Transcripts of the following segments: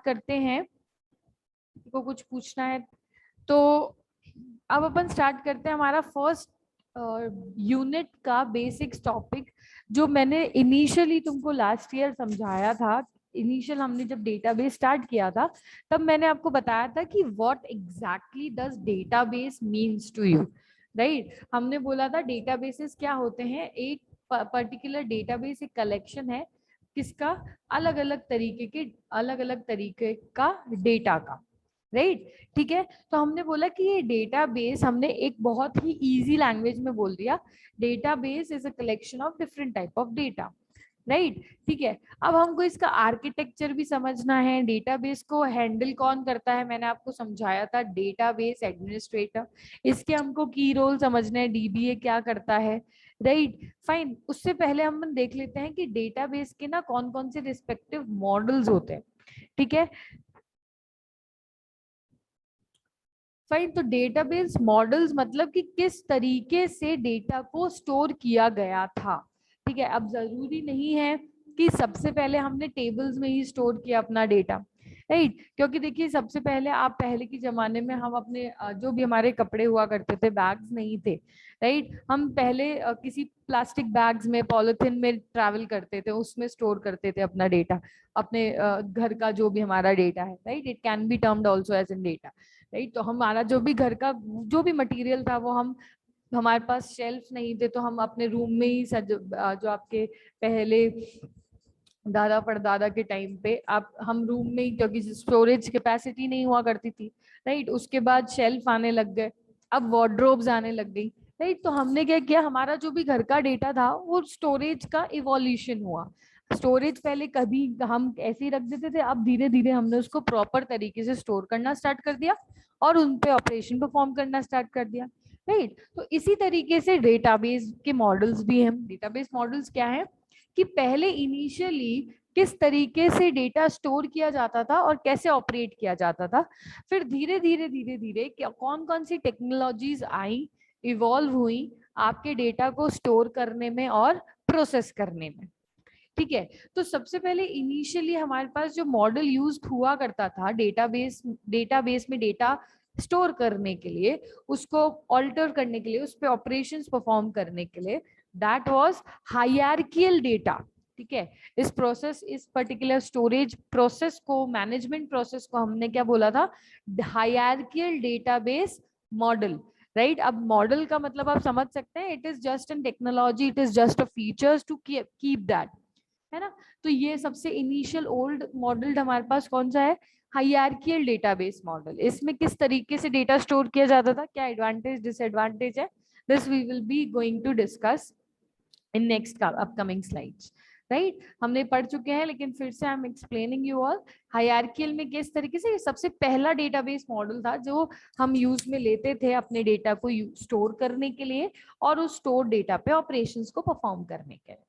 करते हैं, को कुछ पूछना है तो अब अपन स्टार्ट करते हैं हमारा फर्स्ट यूनिट का बेसिक्स टॉपिक, जो मैंने इनिशियली तुमको लास्ट ईयर समझाया था। इनिशियल हमने जब डेटाबेस स्टार्ट किया था तब मैंने आपको बताया था कि what exactly does database means to you, right. हमने बोला था डेटाबेसेस क्या होते हैं, एक पर्टिकुलर डेटाबेस एक कलेक्शन है किसका, अलग अलग तरीके का डेटा का, राइट। ठीक है, तो हमने बोला कि ये डेटाबेस, हमने एक बहुत ही इजी लैंग्वेज में बोल दिया, database is a collection of different type of data, right. ठीक है, अब हमको इसका आर्किटेक्चर भी समझना है, डेटाबेस को हैंडल कौन करता है, मैंने आपको समझाया था डेटाबेस एडमिनिस्ट्रेटर, इसके हमको की रोल समझना है, डीबीए क्या करता है, राइट। फाइन, उससे पहले हम देख लेते हैं कि डेटाबेस के ना कौन कौन से रिस्पेक्टिव मॉडल्स होते हैं। ठीक है, फाइन, तो डेटाबेस मॉडल्स मतलब कि किस तरीके से डेटा को स्टोर किया गया था। ठीक है, अब जरूरी नहीं है कि सबसे पहले हमने टेबल्स में ही स्टोर किया अपना डेटा, राइट। क्योंकि देखिए सबसे पहले आप पहले के जमाने में हम अपने जो भी हमारे कपड़े हुआ करते थे, बैग्स नहीं थे, राइट। हम पहले किसी प्लास्टिक बैग्स में, पॉलिथीन में ट्रैवल करते थे, उसमें स्टोर करते थे अपना डेटा, अपने घर का जो भी हमारा डेटा है, right. It can be termed also as in data, right. तो हमारा जो भी घर का जो भी मटेरियल था वो हम, हमारे पास शेल्फ नहीं थे तो हम अपने रूम में ही जो आपके पहले दादा परदादा के टाइम पे आप, हम रूम में ही, क्योंकि स्टोरेज कैपेसिटी नहीं हुआ करती थी, राइट। उसके बाद शेल्फ आने लग गए, अब वार्डरोब्स आने लग गई, राइट। तो हमने क्या किया, हमारा जो भी घर का डेटा था वो स्टोरेज का इवोल्यूशन हुआ। स्टोरेज पहले कभी हम ऐसे ही रख देते थे, अब धीरे धीरे हमने उसको प्रॉपर तरीके से स्टोर करना स्टार्ट कर दिया और उन पे ऑपरेशन परफॉर्म करना स्टार्ट कर दिया, राइट। तो इसी तरीके से डेटाबेस के मॉडल्स भी हैं। डेटाबेस मॉडल्स क्या है कि पहले इनिशियली किस तरीके से डेटा स्टोर किया जाता था और कैसे ऑपरेट किया जाता था, फिर धीरे धीरे कौन कौन सी टेक्नोलॉजीज आई, इवॉल्व हुई आपके डेटा को स्टोर करने में और प्रोसेस करने में। ठीक है, तो सबसे पहले इनिशियली हमारे पास जो मॉडल यूज हुआ करता था डेटाबेस में डेटा स्टोर करने के लिए, उसको ऑल्टर करने के लिए, उस पर ऑपरेशंस परफॉर्म करने के लिए, दैट वाज हायरार्कियल डेटा। ठीक है, इस पर्टिकुलर स्टोरेज प्रोसेस को, मैनेजमेंट प्रोसेस को हमने क्या बोला था, हायरार्कियल डेटाबेस मॉडल, राइट। अब मॉडल का मतलब आप समझ सकते हैं, it is just an technology, it is just a features to keep that, है ना। तो ये सबसे इनिशियल ओल्ड मॉडल हमारे पास कौन सा है, हायरार्कियल डेटाबेस मॉडल। इसमें किस तरीके से डेटा स्टोर किया जाता था, क्या एडवांटेज डिसएडवांटेज है, this we will be going to discuss in next upcoming slides, right. हमने पढ़ चुके हैं लेकिन फिर से I am explaining you all. Hierarchical में किस तरीके से, सबसे पहला डेटाबेस मॉडल था जो हम यूज में लेते थे अपने डेटा को स्टोर करने के लिए और उस स्टोर डेटा पे ऑपरेशंस को परफॉर्म करने के लिए,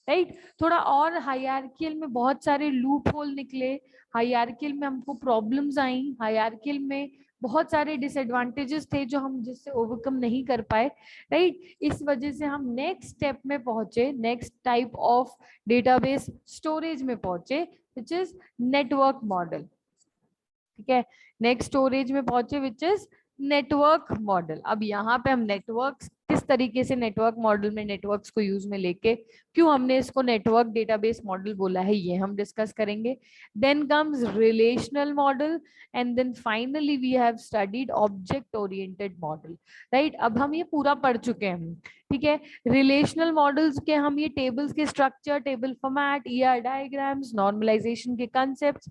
राइट। थोड़ा और हायरार्कियल में बहुत सारे लूप होल निकले, हायरार्कियल में हमको प्रॉब्लम्स आई, हायरार्कियल में बहुत सारे डिसएडवांटेजेस थे जो हम जिससे ओवरकम नहीं कर पाए, राइट। इस वजह से हम नेक्स्ट स्टेप में पहुंचे, next type of database storage में पहुंचे, विच इज नेटवर्क मॉडल। ठीक है, नेक्स्ट स्टोरेज में पहुंचे विच इज नेटवर्क मॉडल। अब यहाँ पे हम नेटवर्क्स किस तरीके से, नेटवर्क मॉडल में नेटवर्क्स को यूज में लेके क्यों हमने इसको नेटवर्क डेटाबेस मॉडल बोला है, ये हम डिस्कस करेंगे। Then comes relational model and then finally we have studied object oriented model, right. अब हम ये पूरा पढ़ चुके हैं, ठीक है। रिलेशनल मॉडल्स के हम ये टेबल्स के structure, table format, ER diagrams, normalisation के कंसेप्ट्स,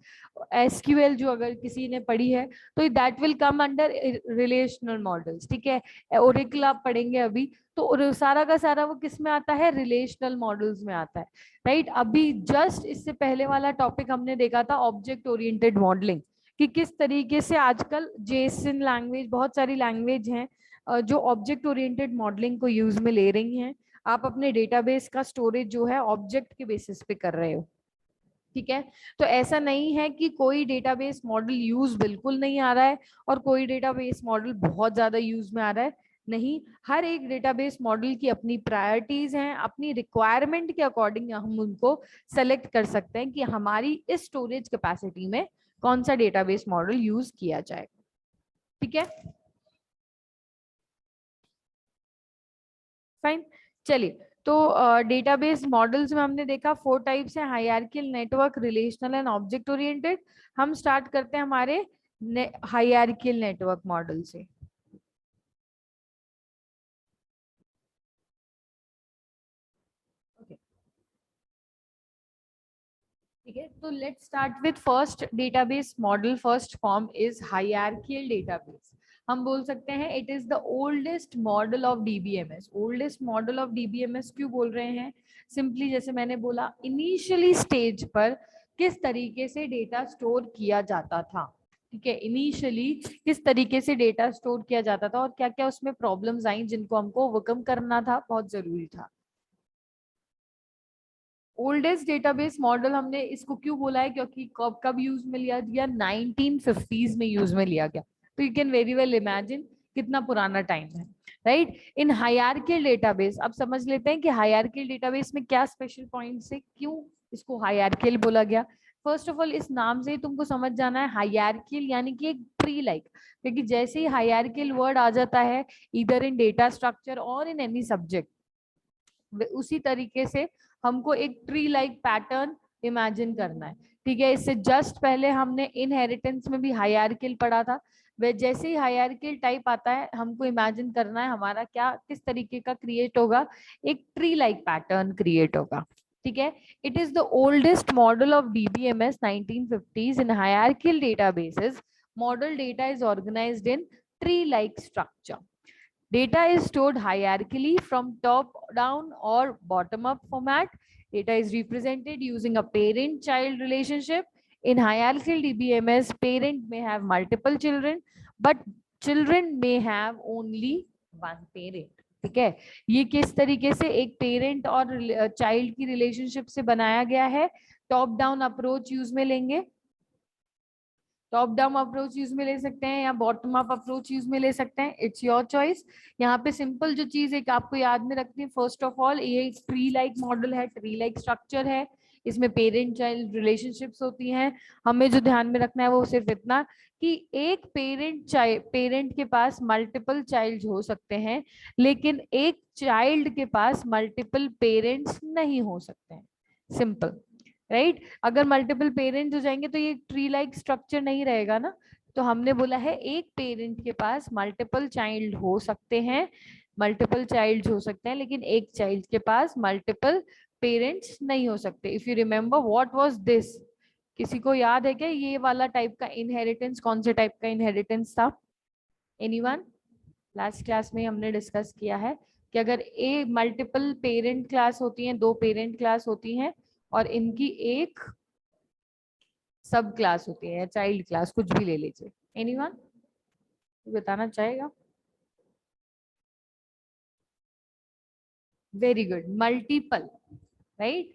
एसक्यूएल जो अगर किसी ने पढ़ी है तो that will come under relational models. ठीक है, ओरेकल आप पढ़ेंगे अभी, तो सारा का सारा वो किस में आता है, रिलेशनल मॉडल्स में आता है, राइट। अभी जस्ट इससे पहले वाला टॉपिक हमने देखा था ऑब्जेक्ट ओरिएंटेड मॉडलिंग, कि किस तरीके से आजकल जेसन लैंग्वेज, बहुत सारी लैंग्वेज हैं जो ऑब्जेक्ट ओरिएंटेड मॉडलिंग को यूज में ले रही हैं। आप अपने डेटाबेस का स्टोरेज जो है ऑब्जेक्ट के बेसिस पे कर रहे हो, ठीक है। तो ऐसा नहीं है कि कोई डेटाबेस मॉडल यूज बिल्कुल नहीं आ रहा है और कोई डेटाबेस मॉडल बहुत ज्यादा यूज में आ रहा है, नहीं। हर एक डेटाबेस मॉडल की अपनी प्रायोरिटीज हैं, अपनी रिक्वायरमेंट के अकॉर्डिंग हम उनको सेलेक्ट कर सकते हैं कि हमारी इस स्टोरेज कैपेसिटी में कौन सा डेटाबेस मॉडल यूज किया जाएगा। ठीक है, फाइन। चलिए, तो डेटाबेस मॉडल्स में हमने देखा 4 टाइप्स हैं, hierarchical, network, relational and object oriented. हम स्टार्ट करते हैं हमारे हायरार्कियल नेटवर्क मॉडल से। ठीक है, तो let's start with first database model. First form is hierarchical database. हम बोल सकते हैं it is the oldest model of DBMS. Oldest model of DBMS क्यों बोल रहे हैं? सिंपली जैसे मैंने बोला, इनिशियली स्टेज पर किस तरीके से डेटा स्टोर किया जाता था। ठीक है, इनिशियली किस तरीके से डेटा स्टोर किया जाता था और क्या क्या उसमें प्रॉब्लम्स आई जिनको हमको ओवरकम करना था, बहुत जरूरी था। ओल्डेस्ट डेटाबेस मॉडल हमने इसको क्यों बोला है? क्योंकि कब कब यूज में लिया गया? 1950s में यूज में लिया गया। तो you can very well imagine कितना पुराना टाइम है, राइट। इन हायरार्कियल डेटाबेस, अब समझ लेते हैं कि हायरार्कियल डेटाबेस में क्या स्पेशल पॉइंट्स है, क्यों इसको हायरार्कियल बोला गया। फर्स्ट ऑफ ऑल, इस नाम से ही तुमको समझ जाना है हायरार्कियल यानी कि एक ट्री लाइक, क्योंकि जैसे ही हायरार्कियल वर्ड आ जाता है इधर इन डेटा स्ट्रक्चर और इन एनी सब्जेक्ट, उसी तरीके से हमको एक ट्री लाइक पैटर्न इमेजिन करना है। ठीक है, इससे जस्ट पहले हमने इनहेरिटेंस में भी हायरार्कियल पढ़ा था। वे जैसे ही हायरार्कियल टाइप आता है हमको इमेजिन करना है हमारा क्या किस तरीके का क्रिएट होगा, एक ट्री लाइक पैटर्न क्रिएट होगा। ठीक है, it is the oldest model of DBMS 1950s in hierarchical databases. Model data is organised in tree like structure. Data is stored hierarchically from top down or bottom up format. Data is represented using a parent child relationship. In hierarchical DBMS, parent may have multiple children, but children may have only one parent. ठीक है, ये किस तरीके से एक parent और child की relationship से बनाया गया है? टॉप डाउन अप्रोच यूज में लेंगे, टॉप डाउन अप्रोच यूज में ले सकते हैं या बॉटम अप अप्रोच यूज में ले सकते हैं, इट्स योर चॉइस। यहाँ पे सिंपल जो चीज एक आपको याद में रखनी है, फर्स्ट ऑफ ऑल ये ट्री लाइक मॉडल है, ट्री लाइक स्ट्रक्चर है, इसमें पेरेंट चाइल्ड रिलेशनशिप्स होती हैं। हमें जो ध्यान में रखना है वो सिर्फ इतना कि एक पेरेंट के पास मल्टीपल चाइल्ड हो सकते हैं, लेकिन एक चाइल्ड के पास मल्टीपल पेरेंट्स नहीं हो सकते हैं। Simple, right. अगर मल्टीपल पेरेंट्स हो जाएंगे तो ये ट्री लाइक स्ट्रक्चर नहीं रहेगा ना। तो हमने बोला है एक पेरेंट के पास मल्टीपल चाइल्ड हो सकते हैं, मल्टीपल चाइल्ड हो सकते हैं, लेकिन एक चाइल्ड के पास मल्टीपल पेरेंट्स नहीं हो सकते। If you remember what was this, किसी को याद है क्या ये वाला टाइप का इनहेरिटेंस कौन से टाइप का इनहेरिटेंस था? एनीवन? लास्ट क्लास में हमने डिस्कस किया है कि अगर ए मल्टीपल पेरेंट क्लास होती हैं, दो पेरेंट क्लास होती हैं और इनकी एक सब क्लास होती है या चाइल्ड क्लास, कुछ भी ले लीजिए। एनीवन बताना चाहेगा? Very good, multiple, right.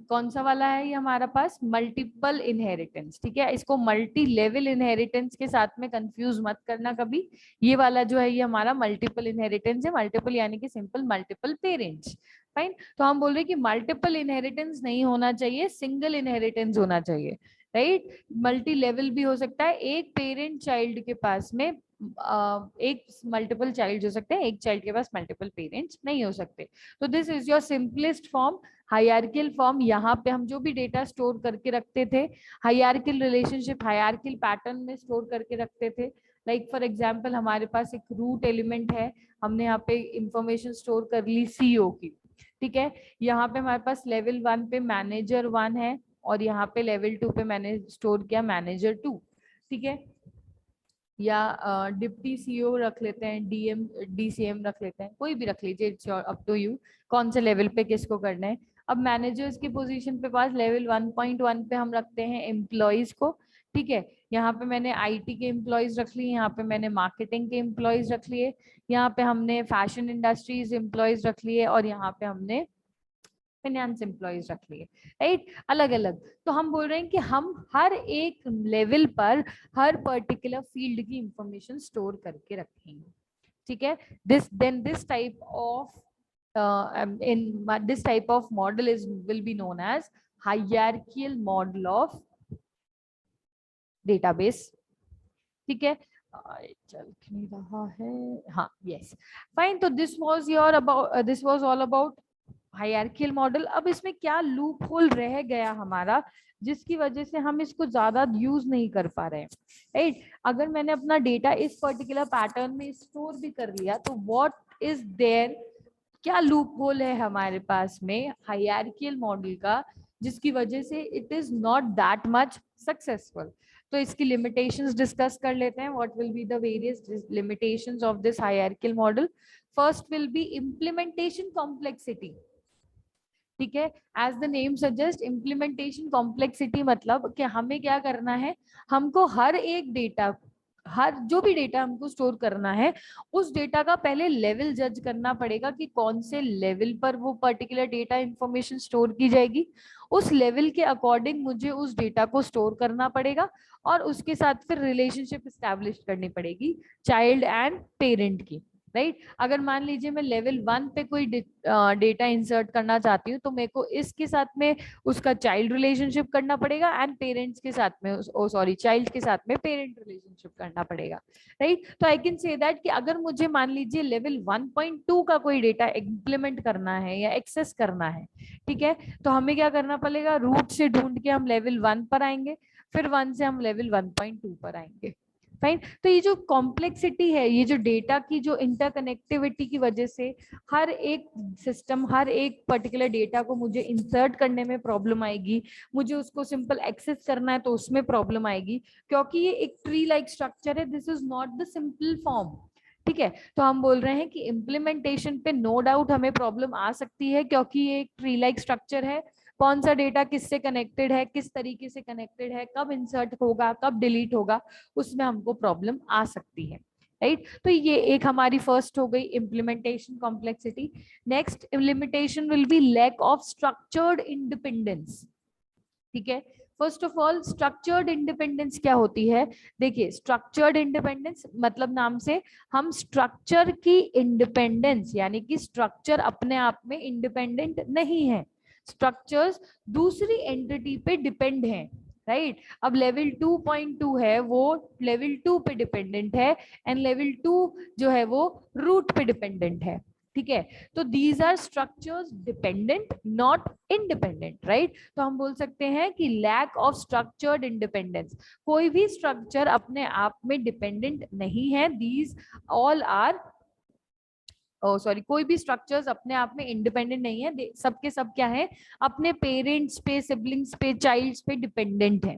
कौन सा वाला है ये हमारा पास? Multiple inheritance. ठीक है, इसको मल्टी लेवल इनहेरिटेंस के साथ में कंफ्यूज मत करना कभी। ये वाला जो है ये हमारा मल्टीपल इनहेरिटेंस है, मल्टीपल यानी कि सिंपल मल्टीपल पेरेंट्स। फाइन, तो हम बोल रहे हैं कि मल्टीपल इनहेरिटेंस नहीं होना चाहिए, सिंगल इनहेरिटेंस होना चाहिए, राइट। मल्टी लेवल भी हो सकता है, एक पेरेंट चाइल्ड के पास में एक मल्टीपल चाइल्ड हो सकते हैं, एक चाइल्ड के पास मल्टीपल पेरेंट्स नहीं हो सकते। तो this is your simplest form, hierarchical form. यहाँ पे हम जो भी डेटा स्टोर करके रखते थे, हायरार्कियल रिलेशनशिप, हायरार्कियल पैटर्न में स्टोर करके रखते थे। लाइक फॉर एग्जांपल हमारे पास एक रूट एलिमेंट है, हमने यहाँ पे इंफॉर्मेशन स्टोर कर ली सीईओ की। ठीक है, यहाँ पे हमारे पास लेवल 1 पे मैनेजर 1 है और यहाँ पे लेवल 2 पे मैंने स्टोर किया मैनेजर 2। ठीक है, या डिप्टी सीईओ रख लेते हैं, डीएम डीसीएम रख लेते हैं, कोई भी रख लीजिए, it's your up to you कौन से लेवल पे किसको करना है। अब मैनेजर्स की पोजीशन पे पास लेवल 1.1 पे हम रखते हैं एम्प्लॉयज को। ठीक है, यहाँ पे मैंने आईटी के एम्प्लॉयज रख लिए, यहाँ पे मैंने मार्केटिंग के एम्प्लॉयज रख लिए, यहाँ पे हमने फैशन इंडस्ट्रीज एम्प्लॉयज रख लिए और यहाँ पे हमने फाइनेंस एम्प्लॉयज रख लिए, राइट, अलग अलग। तो हम बोल रहे हैं कि हम हर एक लेवल पर हर पर्टिकुलर फील्ड की इंफॉर्मेशन स्टोर करके रखेंगे। ठीक है, this type of in this type of model is will be known as hierarchical model of database, ठीक है। चल नहीं रहा है, हाँ यस फाइन। तो this was your about, this was all about hierarchical model. अब इसमें क्या लूप होल रह गया हमारा जिसकी वजह से हम इसको ज्यादा यूज नहीं कर पा रहे हैं, राइट। अगर मैंने अपना डेटा इस पर्टिकुलर पैटर्न में स्टोर भी कर लिया तो व्हाट इज देयर, क्या लूप होल है हमारे पास में हायरार्कियल मॉडल का जिसकी वजह से it is not that much successful. तो इसकी लिमिटेशंस डिस्कस कर लेते हैं। What will be the various limitations of this hierarchical model. First will be implementation complexity, ठीक है। As the name suggest implementation complexity मतलब कि हमें क्या करना है, हमको हर एक डेटा, हर जो भी डेटा हमको स्टोर करना है उस डेटा का पहले लेवल जज करना पड़ेगा कि कौन से लेवल पर वो पर्टिकुलर डेटा इंफॉर्मेशन स्टोर की जाएगी। उस लेवल के अकॉर्डिंग मुझे उस डेटा को स्टोर करना पड़ेगा और उसके साथ फिर रिलेशनशिप एस्टैब्लिश करनी पड़ेगी चाइल्ड एंड पेरेंट की, राइट। अगर मान लीजिए मैं लेवल 1 पे कोई डेटा इंसर्ट करना चाहती हूँ तो मेरे को इसके साथ में उसका चाइल्ड रिलेशनशिप करना पड़ेगा एंड पेरेंट्स के साथ में सॉरी चाइल्ड के साथ में पेरेंट रिलेशनशिप करना पड़ेगा, राइट। तो आई कैन से दैट कि अगर मुझे मान लीजिए लेवल 1.2 का कोई डेटा इम्प्लीमेंट करना है या एक्सेस करना है, ठीक है, तो हमें क्या करना पड़ेगा, रूट से ढूंढ के हम लेवल 1 पर आएंगे, फिर 1 से हम लेवल 1.2 पर आएंगे, फाइन। तो ये जो कॉम्प्लेक्सिटी है, ये जो डेटा की जो इंटरकनेक्टिविटी की वजह से हर एक सिस्टम, हर एक पर्टिकुलर डेटा को मुझे इंसर्ट करने में प्रॉब्लम आएगी, मुझे उसको सिंपल एक्सेस करना है तो उसमें प्रॉब्लम आएगी, क्योंकि ये एक ट्री लाइक स्ट्रक्चर है, this is not the simple form, ठीक है। तो हम बोल रहे हैं कि इम्प्लीमेंटेशन पे नो डाउट हमें प्रॉब्लम आ सकती है क्योंकि ये एक ट्री लाइक स्ट्रक्चर है, कौन सा डेटा किससे कनेक्टेड है, किस तरीके से कनेक्टेड है, कब इंसर्ट होगा, कब डिलीट होगा, उसमें हमको प्रॉब्लम आ सकती है, राइट। तो ये एक हमारी फर्स्ट हो गई implementation complexity. Next limitation will be lack of structured independence, ठीक है। First of all structured independence क्या होती है, देखिए स्ट्रक्चर्ड इंडिपेंडेंस मतलब नाम से हम स्ट्रक्चर की इंडिपेंडेंस यानी कि स्ट्रक्चर अपने आप में इंडिपेंडेंट नहीं है, स्ट्रक्चर्स दूसरी एंटिटी पे डिपेंड है, राइट। अब लेवल 2.2 है वो लेवल 2 पे डिपेंडेंट है एंड लेवल 2 जो है वो रूट पे डिपेंडेंट है, ठीक है। तो these are structures dependent not independent, right. तो हम बोल सकते हैं कि लैक ऑफ स्ट्रक्चर्ड इंडिपेंडेंस, कोई भी स्ट्रक्चर अपने आप में डिपेंडेंट नहीं है, दीज ऑल आर सॉरी कोई भी स्ट्रक्चर्स अपने आप में इंडिपेंडेंट नहीं है, सबके सब क्या है, अपने पेरेंट्स पे, सिबलिंग्स पे, चाइल्ड्स पे डिपेंडेंट है,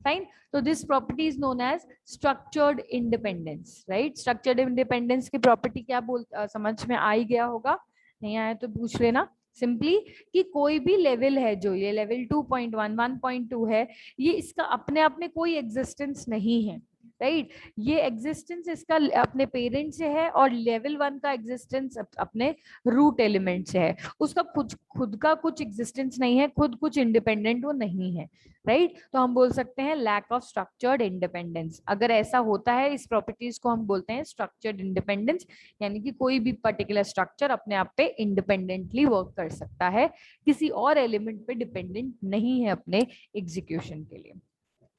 फाइन। तो this property is known as structured independence, right. Structured independence की प्रॉपर्टी क्या समझ में आ ही गया होगा, नहीं आया तो पूछ लेना सिंपली, कि कोई भी लेवल है जो ये लेवल 2.1 1.2 है, ये इसका अपने आप में कोई एग्जिस्टेंस नहीं है, राइट। ये एग्जिस्टेंस इसका अपने पेरेंट से है और लेवल 1 का एग्जिस्टेंस अपने रूट एलिमेंट से है, उसका खुद का कुछ एग्जिस्टेंस नहीं है, खुद कुछ इंडिपेंडेंट वो नहीं है, राइट। तो हम बोल सकते हैं लैक ऑफ स्ट्रक्चर्ड इंडिपेंडेंस। अगर ऐसा होता है इस प्रॉपर्टीज को हम बोलते हैं स्ट्रक्चर्ड इंडिपेंडेंस, यानी कि कोई भी पर्टिकुलर स्ट्रक्चर अपने आप पे इंडिपेंडेंटली वर्क कर सकता है, किसी और एलिमेंट पे डिपेंडेंट नहीं है अपने एग्जीक्यूशन के लिए,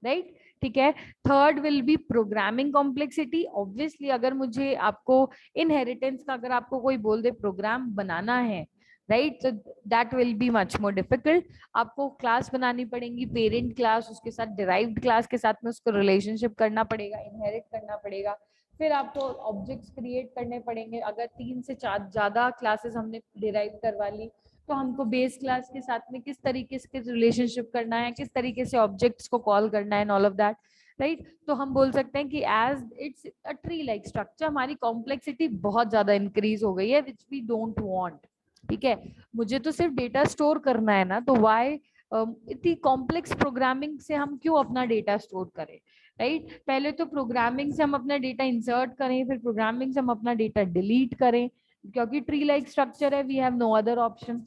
राइट, ठीक है। Third will be programming complexity. Obviously अगर मुझे आपको इनहेरिटेंस का अगर आपको कोई बोल दे प्रोग्राम बनाना है, राइट, तो that will be much more difficult. आपको क्लास बनानी पड़ेगी, पेरेंट क्लास, उसके साथ डिराइव्ड क्लास के साथ में उसको रिलेशनशिप करना पड़ेगा, इनहेरिट करना पड़ेगा, फिर आपको ऑब्जेक्ट्स क्रिएट करने पड़ेंगे। अगर 3 से 4 ज्यादा क्लासेस हमने डिराइव करवा ली तो हमको बेस क्लास के साथ में किस तरीके से रिलेशनशिप करना है, किस तरीके से ऑब्जेक्ट्स को कॉल करना है, ऑल ऑफ दैट, राइट। तो हम बोल सकते हैं कि as it's a tree like structure हमारी कॉम्प्लेक्सिटी बहुत ज्यादा इंक्रीज हो गई है, विच वी डोंट वांट, ठीक है। मुझे तो सिर्फ डेटा स्टोर करना है ना, तो वाई इतनी कॉम्प्लेक्स प्रोग्रामिंग से हम क्यों अपना डेटा स्टोर करें, राइट। पहले तो प्रोग्रामिंग से हम अपना डेटा इंसर्ट करें, फिर प्रोग्रामिंग से हम अपना डेटा डिलीट करें, क्योंकि ट्री लाइक स्ट्रक्चर है, we have no other option,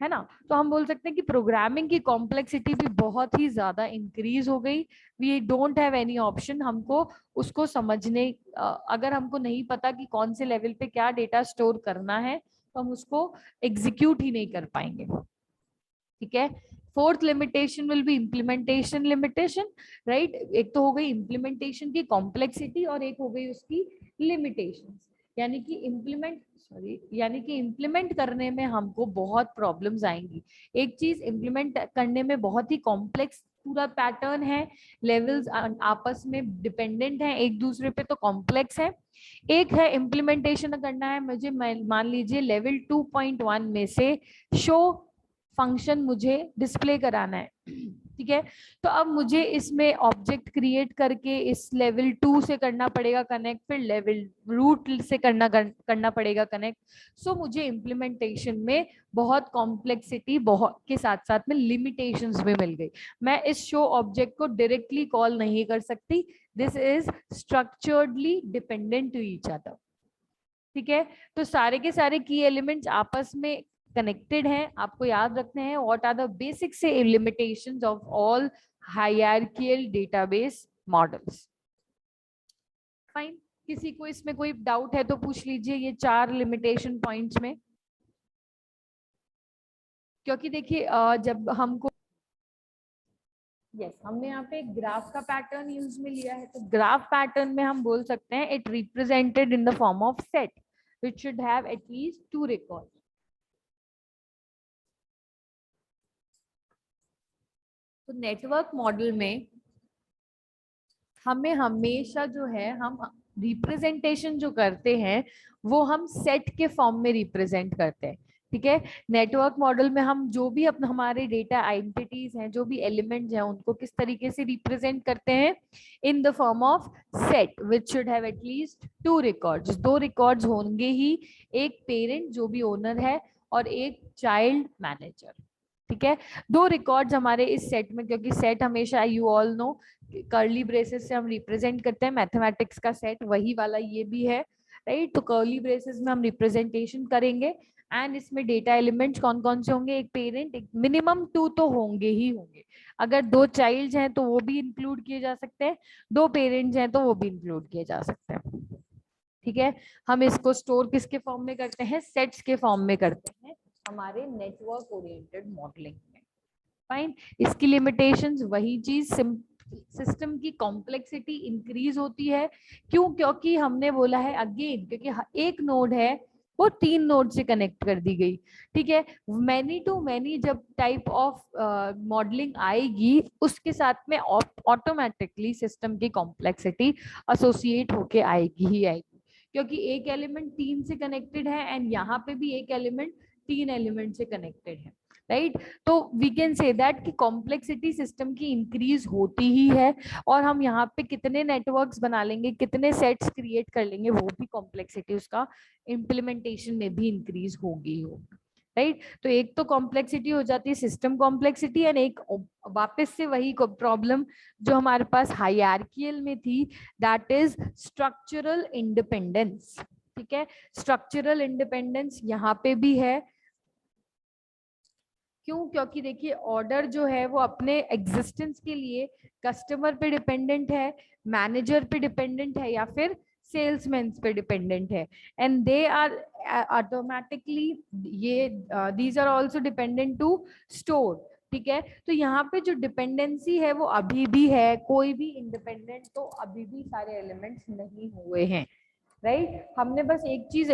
है ना। तो हम बोल सकते हैं कि प्रोग्रामिंग की कॉम्प्लेक्सिटी भी बहुत ही ज्यादा इंक्रीज हो गई, we don't have any option, हमको उसको समझने अगर हमको नहीं पता कि कौन से लेवल पे क्या डेटा स्टोर करना है तो हम उसको एग्जीक्यूट ही नहीं कर पाएंगे, ठीक है। Fourth limitation will be implementation limitation, right. एक तो हो गई इम्प्लीमेंटेशन की कॉम्प्लेक्सिटी और एक हो गई उसकी लिमिटेशंस। यानी कि इम्प्लीमेंट करने में हमको बहुत प्रॉब्लम्स आएंगी। एक चीज इम्प्लीमेंट करने में बहुत ही कॉम्प्लेक्स पूरा पैटर्न है, लेवल्स आपस में डिपेंडेंट हैं एक दूसरे पे, तो कॉम्प्लेक्स है। एक है इम्प्लीमेंटेशन करना है मुझे, मान लीजिए लेवल 2.1 में से शो फंक्शन मुझे डिस्प्ले कराना है, ठीक है। तो अब मुझे इसमें ऑब्जेक्ट क्रिएट करके इस लेवल 2 से करना पड़ेगा कनेक्ट, फिर लेवल रूट से करना पड़ेगा कनेक्ट। सो मुझे इम्प्लीमेंटेशन में बहुत कॉम्प्लेक्सिटी बहुत के साथ साथ में लिमिटेशंस भी मिल गई। मैं इस शो ऑब्जेक्ट को डायरेक्टली कॉल नहीं कर सकती, this is structurally dependent to each other, ठीक है। तो सारे के सारे की एलिमेंट्स आपस में कनेक्टेड हैं, आपको याद रखने हैं व्हाट आर द बेसिक से limitations of all hierarchical database models. Fine, किसी को इसमें कोई डाउट है तो पूछ लीजिए ये 4 लिमिटेशन पॉइंट्स में। क्योंकि देखिए जब हमको हमने यहाँ पे ग्राफ का पैटर्न यूज में लिया है, तो ग्राफ पैटर्न में हम बोल सकते हैं it represented in the form of set which should have at least 2 records. तो नेटवर्क मॉडल में हमें हमेशा जो है हम रिप्रेजेंटेशन जो करते हैं वो हम सेट के फॉर्म में रिप्रेजेंट करते हैं, ठीक है। नेटवर्क मॉडल में हम जो भी अपने हमारे डेटा आइडेंटिटीज हैं, जो भी एलिमेंट्स हैं, उनको किस तरीके से रिप्रेजेंट करते हैं in the form of set which should have at least 2 records. 2 records होंगे ही, एक पेरेंट जो भी ओनर है और एक चाइल्ड मैनेजर, ठीक है। 2 रिकॉर्ड्स हमारे इस सेट में, क्योंकि सेट हमेशा you all know curly braces से हम रिप्रेजेंट करते हैं, मैथमेटिक्स का सेट वही वाला ये भी है, राइट। तो कर्ली ब्रेसेस में हम रिप्रेजेंटेशन करेंगे एंड इसमें डेटा एलिमेंट्स कौन कौन से होंगे, एक पेरेंट, एक मिनिमम 2 तो होंगे ही होंगे। अगर 2 चाइल्ड हैं तो वो भी इंक्लूड किए जा सकते हैं, 2 पेरेंट्स हैं तो वो भी इंक्लूड किए जा सकते हैं, ठीक है। हम इसको स्टोर किसके फॉर्म में करते हैं, सेट्स के फॉर्म में करते हैं हमारे नेटवर्क ओरिएंटेड मॉडलिंग में। फाइन, इसकी लिमिटेशंस वही चीज, सिस्टम की कॉम्प्लेक्सिटी इंक्रीज होती है। क्यों? क्योंकि हमने बोला है अगेन, क्योंकि एक नोड है वो 3 नोड से कनेक्ट कर दी गई, ठीक है। मैनी टू मैनी जब टाइप ऑफ मॉडलिंग आएगी उसके साथ में ऑटोमेटिकली सिस्टम की कॉम्प्लेक्सिटी एसोसिएट होके आएगी ही आएगी, क्योंकि एक एलिमेंट 3 से कनेक्टेड है एंड यहाँ पे भी एक एलिमेंट 3 एलिमेंट से कनेक्टेड है, राइट। तो वी कैन से दैट कि कॉम्प्लेक्सिटी सिस्टम की इंक्रीज होती ही है, और हम यहाँ पे कितने नेटवर्क्स बना लेंगे, कितने सेट्स क्रिएट कर लेंगे, वो भी कॉम्प्लेक्सिटी उसका इम्प्लीमेंटेशन में भी इंक्रीज होगी होगी, राइट। तो एक तो कॉम्प्लेक्सिटी हो जाती है सिस्टम कॉम्प्लेक्सिटी, एंड एक वापस से वही प्रॉब्लम जो हमारे पास हायरार्कियल में थी, दैट इज स्ट्रक्चरल इंडिपेंडेंस, ठीक है। स्ट्रक्चरल इंडिपेंडेंस यहाँ पे भी है। क्यों? क्योंकि देखिए ऑर्डर जो है वो अपने एग्जिस्टेंस के लिए कस्टमर पे डिपेंडेंट है, मैनेजर पे डिपेंडेंट है, या फिर सेल्समैन पे डिपेंडेंट है, एंड दे आर ऑटोमेटिकली ये these are also dependent to store, ठीक है। तो यहाँ पे जो डिपेंडेंसी है वो अभी भी है, कोई भी इंडिपेंडेंट तो अभी भी सारे एलिमेंट्स नहीं हुए हैं, राइट। हमने बस एक चीज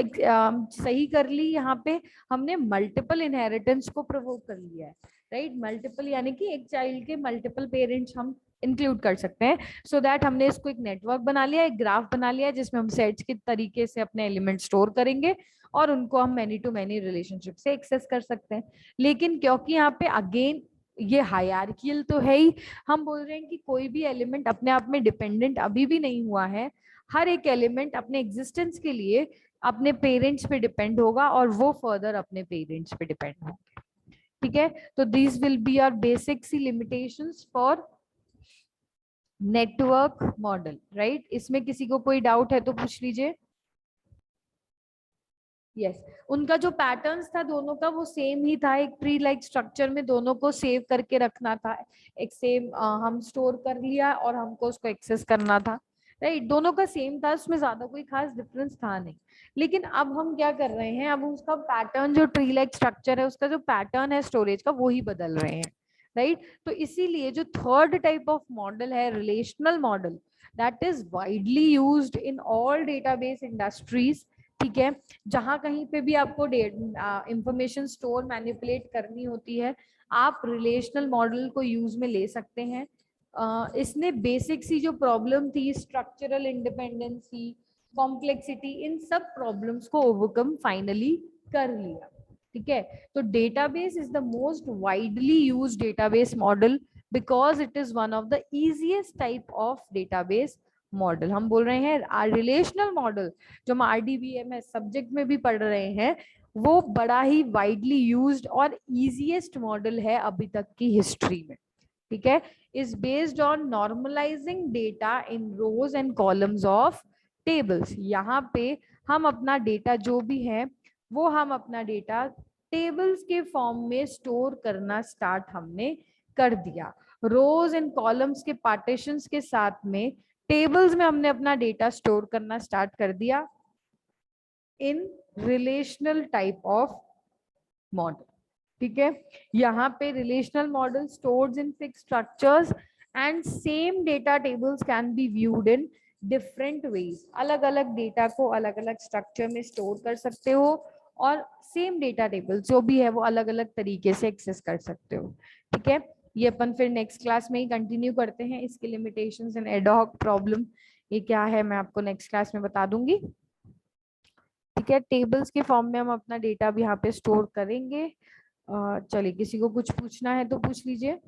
सही कर ली, यहाँ पे हमने मल्टीपल इनहेरिटेंस को प्रोवोक कर लिया है, राइट। मल्टीपल यानी कि एक चाइल्ड के मल्टीपल पेरेंट्स हम इंक्लूड कर सकते हैं, सो दैट हमने इसको एक नेटवर्क बना लिया, एक ग्राफ बना लिया, जिसमें हम सेट्स के तरीके से अपने एलिमेंट स्टोर करेंगे और उनको हम मैनी टू मैनी रिलेशनशिप से एक्सेस कर सकते हैं। लेकिन क्योंकि यहाँ पे अगेन ये हायरार्कियल तो है ही, हम बोल रहे हैं कि कोई भी एलिमेंट अपने आप में डिपेंडेंट अभी भी नहीं हुआ है, हर एक एलिमेंट अपने एग्जिस्टेंस के लिए अपने पेरेंट्स पे डिपेंड होगा और वो फर्दर अपने पेरेंट्स पे डिपेंड होंगे, ठीक है। तो this will be our basic see limitations for network model, right. इसमें किसी को कोई डाउट है तो पूछ लीजिए। यस उनका जो पैटर्न्स था दोनों का वो सेम ही था, एक ट्री लाइक स्ट्रक्चर में दोनों को सेव करके रखना था, एक सेम हम स्टोर कर लिया और हमको उसको एक्सेस करना था, राइट। दोनों का सेम था, उसमें ज्यादा कोई खास डिफरेंस था नहीं। लेकिन अब हम क्या कर रहे हैं, अब उसका पैटर्न जो ट्री लाइक स्ट्रक्चर है उसका जो पैटर्न है स्टोरेज का वो ही बदल रहे हैं, राइट। तो इसीलिए जो थर्ड टाइप ऑफ मॉडल है relational model, that is widely used in all database industries. ठीक है, जहां कहीं पे भी आपको इंफॉर्मेशन स्टोर मैनिपुलेट करनी होती है, आप रिलेशनल मॉडल को यूज में ले सकते हैं। इसने बेसिक सी जो प्रॉब्लम थी, स्ट्रक्चरल इंडिपेंडेंसी, कॉम्प्लेक्सिटी, इन सब प्रॉब्लम्स को ओवरकम फाइनली कर लिया। ठीक है, तो database is the most widely use database model because it is one of the easiest type of database model. हम बोल रहे हैं रिलेशनल मॉडल, जो हम आरडीबीएमएस सब्जेक्ट में भी पढ़ रहे हैं, वो बड़ा ही वाइडली यूज्ड और इजीएस्ट मॉडल है अभी तक की हिस्ट्री में। ठीक है, is based on normalizing data in rows and columns of tables। यहाँ पे हम अपना डेटा जो भी है वो हम अपना डेटा टेबल्स के फॉर्म में स्टोर करना स्टार्ट हमने कर दिया। रोज एंड कॉलम्स के पार्टीशंस के साथ में टेबल्स में हमने अपना डेटा स्टोर करना स्टार्ट कर दिया इन रिलेशनल टाइप ऑफ मॉडल। ठीक है, यहाँ पे relational model stored in fix structures and same data tables can be viewed in different ways. अलग अलग डेटा को अलग अलग स्ट्रक्चर में स्टोर कर सकते हो और सेम डेटा टेबल जो भी है वो अलग अलग तरीके से एक्सेस कर सकते हो। ठीक है, ये अपन फिर नेक्स्ट क्लास में ही कंटिन्यू करते हैं। इसके लिमिटेशंस एंड एडहॉक प्रॉब्लम ये क्या है मैं आपको नेक्स्ट क्लास में बता दूंगी। ठीक है, टेबल्स के फॉर्म में हम अपना डेटा भी यहाँ पे स्टोर करेंगे। चलिए, किसी को कुछ पूछना है तो पूछ लीजिए।